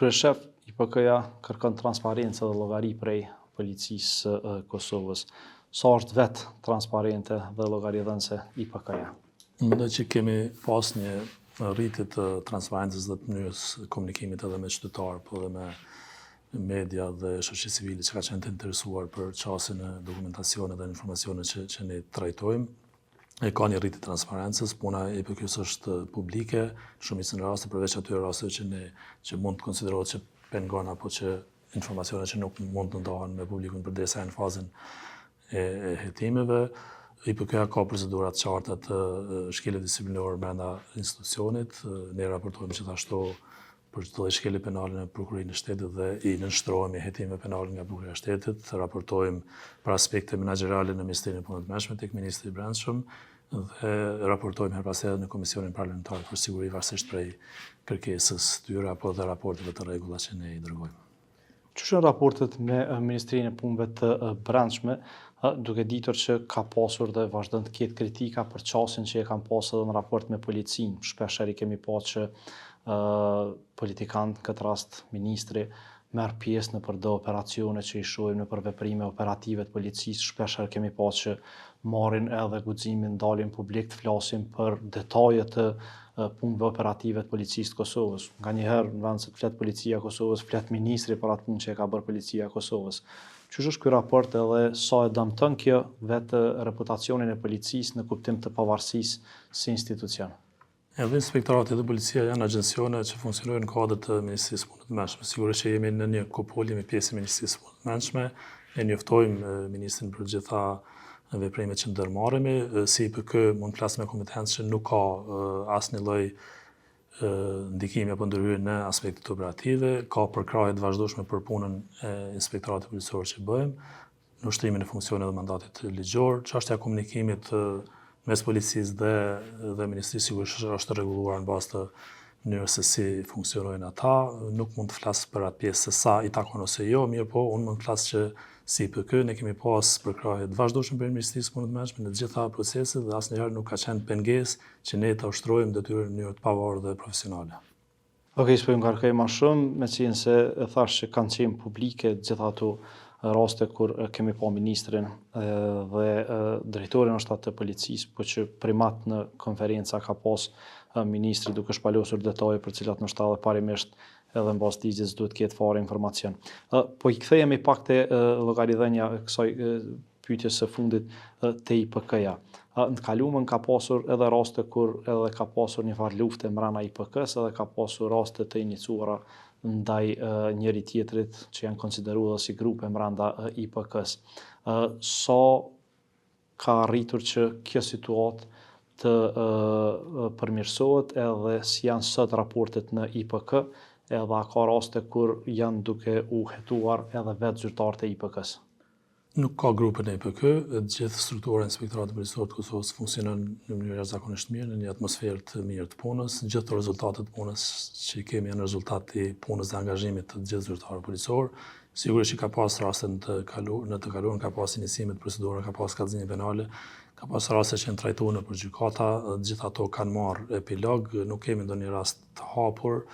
Kryeshef IPK-ja kërkon transparencë dhe llogari prej policisë së Kosovës. Sa është vetë transparente dhe llogaridhënëse IPK-ja? Mendoj që kemi pas një rritje të transparencës dhe të mënyrës komunikimit edhe me qytetarë, po edhe me media dhe shoqëri civile që ka qenë të interesuar për çastin e dokumentacionit dhe informacionit që ne trajtojmë. Ka një rritje transparencës, puna e IPK-s është publike, shumicën e rasteve përveç atyre rasteve që mund të konsiderohet që pengon apo që informacione që nuk mund të ndahen me publikun përderisa në fazën e hetimeve. IPK-ja ka procedurat qarta të shkeljes disiplinore brenda institucionit. Ne raportojmë gjithashtu për çdo shkelje penale në Prokurorinë e Shtetit dhe i nënshtrohemi hetimeve penale nga Prokuroria e Shtetit. Raportojmë për aspekte menaxherale në Ministrinë e Punëve të Brendshme tek Ministri i Brendshëm dhe raportojmë her pas here në Komisionin Parlamentar për Siguri varësisht prej kërkesës tyre apo dhe raporteve të rregulla që ne i dërgojmë. Çu janë raportet me Ministrinë e Punëve të Brendshme, duke ditur që ka pasur dhe vazhdon të ketë kritika për çastin që e kanë pasur edhe në raport me policinë. Shpeshherë kemi pasur që politikanë, në këtë rast ministri, merr pjesë në përdo operacione që i shohim në për veprime operative të policisë. Shpeshherë kemi pasur që marrin edhe guximin, dalin publik të flasin për detajet të punëve operative të policisë të Kosovës. Nganjëherë në vend se të flet policia e Kosovës, flet ministri për atë punë që e ka bërë policia e Kosovës. Çush është ky raport edhe sa e dëmton kjo vetë reputacionin e policisë në kuptim të pavarësisë si institucion? Edhe inspektorati dhe policia janë agjencione që funksionojnë në kuadër të Ministrisë së Punëve të Brendshme. Sigurisht që jemi në një kupol, jemi pjesë e Ministrisë së Punëve të Brendshme, ne njoftojmë ministrin për gjitha veprimet që ndërmarremi. Si IPK mund të flas me kompetencë që nuk ka asnjë lloj ndikimi apo ndërhyrje në aspektet operative, ka përkrahje të vazhdueshme për punën e inspektoratit policor që bëjmë, në ushtrimin e funksionit dhe mandatit ligjor. Çështja e komunikimit mes policisë dhe Ministrisë sigurisht është rregulluar në bazë të mënyrës se si funksionojnë ata. Nuk mund të flas për atë pjesë se sa i takon ose jo, mirë po unë mund të flas që si IPK ne kemi pas përkrahje të vazhdueshme për Ministrisë së Punëve të Brendshme në të gjitha proceset dhe asnjëherë nuk ka qenë pengesë që ne ta ushtrojmë detyrën në mënyrë të pavarur dhe profesionale. Okej, s'po ngarkoj më shumë, meqenëse se e thash që kanë qenë publike gjitha ato raste kur kemi pa ministrin dhe drejtorin të policisë, po që primat në konferenca ka pas ministri duke shpalosur detaje për cilat nështë edhe parimisht edhe në bazë ligjes duhet ketë fare informacion. Po i kthehemi pak te llogaridhënia e kësaj pyetjes së fundit te IPK-ja. Në kaluamën ka pasur edhe raste kur edhe ka pasur një farë lufte brenda IPK-s, edhe ka pasur raste të iniciuara ndaj njëri tjetrit që janë konsideruar si grupe brenda IPK-s. Sa ka arritur që kjo situatë të përmirësohet edhe si janë sot raportet në IPK, edhe a ka raste kur janë duke u hetuar edhe vetë zyrtarët e IPK-s? Nuk ka grupe në IPK, gjithë struktura e Inspektoratit Policor të Kosovës funksionon në mënyrë jashtëzakonisht mirë, në një atmosferë të mirë të punës. Gjithë rezultatet të punës që kemi janë rezultati i punës dhe angazhimit të gjithë zyrtarëve policor. Sigurisht që ka pas raste në të kaluarën, ka pas iniciime të procedurave, ka pas kallëzime penale, ka pas raste që janë trajtuar nëpër gjykata, gjithë ato kanë marrë epilog, nuk kemi ndonjë rast të hapur.